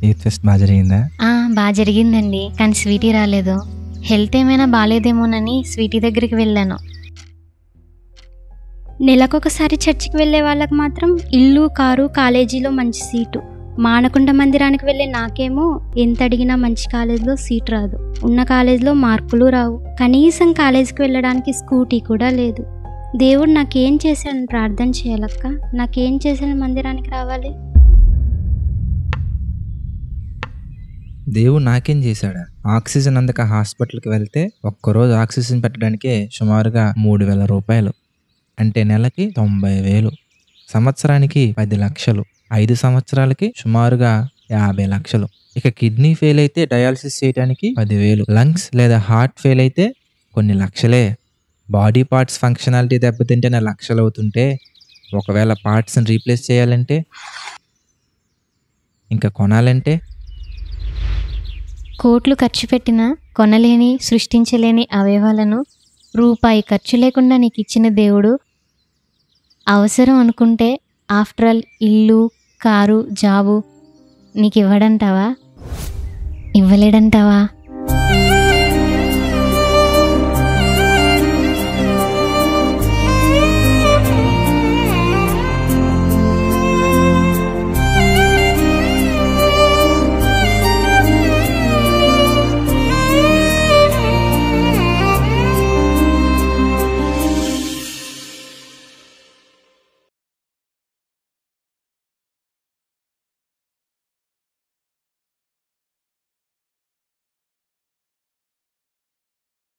Youth pest బాగా జరిగిందా? బాగా జరిగిందండి, కానీ స్వీటీ రాలేదు. హెల్త్ ఏమైనా బాగాలేదేమోనని స్వీటీ దగ్గరికి వెళ్ళాను. నెలకొకసారి చర్చికి వెళ్ళే వాళ్ళకి మాత్రం ఇల్లు, కారు, కాలేజీలో మంచి సీటు. మానకొండ మందిరానికి వెళ్ళే నాకేమో ఎంత అడిగినా మంచి కాలేజీలో సీట్ రాదు. ఉన్న కాలేజీలో మార్కులు రావు. కనీసం కాలేజీకి వెళ్ళడానికి స్కూటీ కూడా లేదు. దేవుడు నాకేం చేశాడని ప్రార్థన చేయాలక్క? నాకేం చేశాను మందిరానికి రావాలి? దేవుడు నాకేం చేశాడా? ఆక్సిజన్ అందక హాస్పిటల్కి వెళ్తే ఒక్కరోజు ఆక్సిజన్ పెట్టడానికే సుమారుగా 3,000 రూపాయలు. అంటే నెలకి 90,000, సంవత్సరానికి 10 లక్షలు, 5 సంవత్సరాలకి సుమారుగా 50 లక్షలు. ఇక కిడ్నీ ఫెయిల్ అయితే డయాలసిస్ చేయడానికి 10,000, లంగ్స్ లేదా హార్ట్ ఫెయిల్ అయితే కొన్ని లక్షలే. బాడీ పార్ట్స్ ఫంక్షనాలిటీ దెబ్బతింటే లక్షలు అవుతుంటే, ఒకవేళ పార్ట్స్ని రీప్లేస్ చేయాలంటే, ఇంకా కొనాలంటే కోట్లు ఖర్చు పెట్టినా కొనలేని, సృష్టించలేని అవయవాలను రూపాయి ఖర్చు లేకుండా నీకు ఇచ్చిన దేవుడు అవసరం అనుకుంటే ఆఫ్టర్ ఆల్ ఇల్లు, కారు, జాబు నీకు ఇవ్వడంటావా? ఇవ్వలేడంటావా?